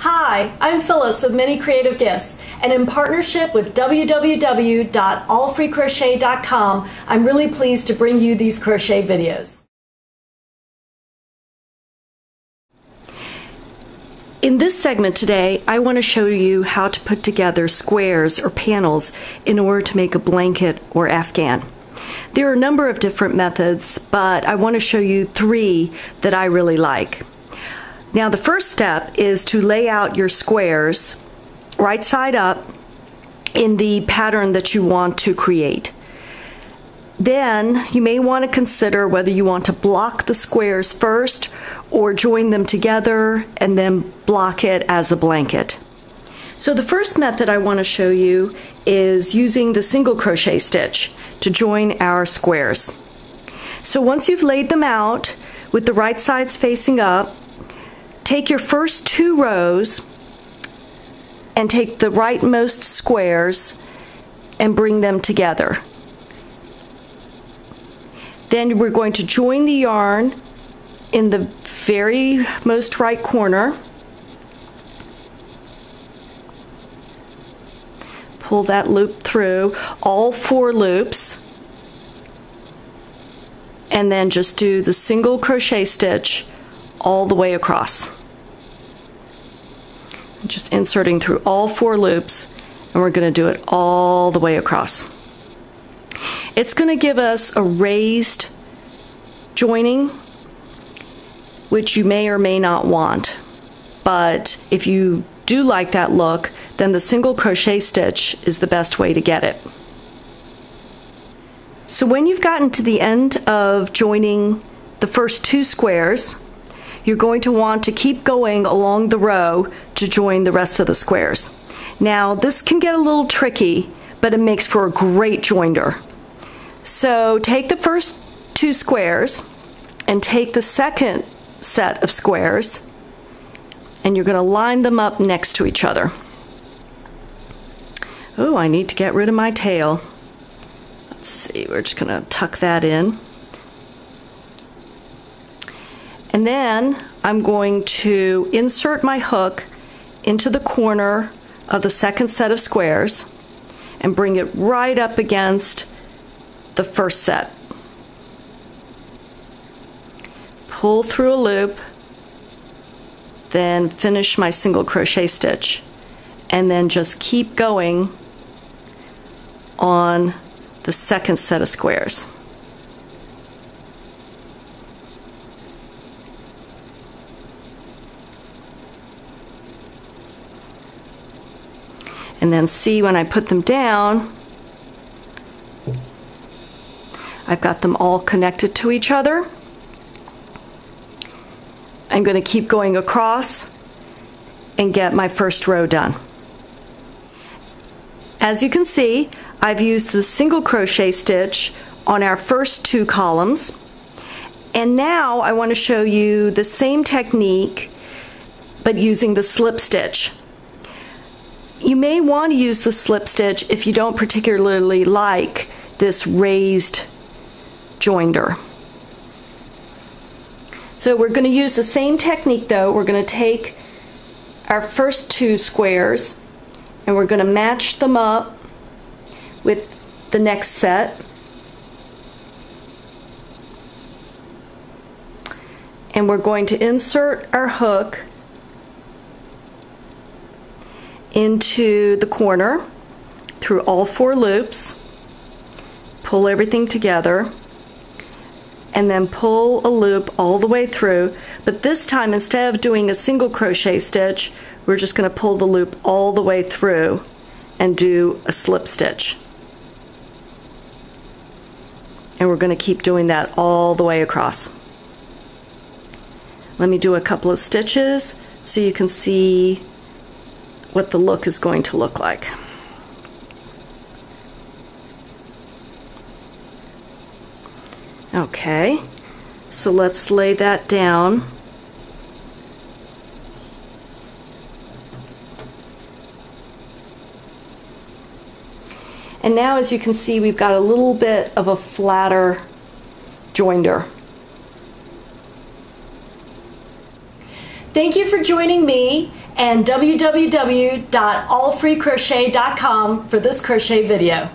Hi, I'm Phyllis of Many Creative Gifts, and in partnership with www.allfreecrochet.com, I'm really pleased to bring you these crochet videos. In this segment today, I want to show you how to put together squares or panels in order to make a blanket or afghan. There are a number of different methods, but I want to show you three that I really like. Now, the first step is to lay out your squares right side up in the pattern that you want to create. Then you may want to consider whether you want to block the squares first or join them together and then block it as a blanket. So the first method I want to show you is using the single crochet stitch to join our squares. So once you've laid them out with the right sides facing up, take your first two rows and take the rightmost squares and bring them together. Then we're going to join the yarn in the very most right corner. Pull that loop through all 4 loops, and then just do the single crochet stitch all the way across. Just inserting through all 4 loops, and we're going to do it all the way across. It's going to give us a raised joining, which you may or may not want, but if you do like that look, then the single crochet stitch is the best way to get it. So when you've gotten to the end of joining the first 2 squares, you're going to want to keep going along the row to join the rest of the squares. Now, this can get a little tricky, but it makes for a great joinder. So take the first 2 squares and take the second set of squares, and you're going to line them up next to each other. Oh, I need to get rid of my tail. Let's see, we're just going to tuck that in. And then I'm going to insert my hook into the corner of the second set of squares and bring it right up against the first set. Pull through a loop, then finish my single crochet stitch, and then just keep going on the second set of squares. And then see, when I put them down, I've got them all connected to each other. I'm going to keep going across and get my first row done. As you can see, I've used the single crochet stitch on our first 2 columns, and now I want to show you the same technique but using the slip stitch. You may want to use the slip stitch if you don't particularly like this raised joinder. So we're going to use the same technique though. We're going to take our first 2 squares and we're going to match them up with the next set. And we're going to insert our hook into the corner through all 4 loops, pull everything together, and then pull a loop all the way through. But this time, instead of doing a single crochet stitch, we're just going to pull the loop all the way through and do a slip stitch. And we're going to keep doing that all the way across. Let me do a couple of stitches so you can see what the look is going to look like. Okay, so let's lay that down. And now, as you can see, we've got a little bit of a flatter joinder. Thank you for joining me and www.allfreecrochet.com for this crochet video.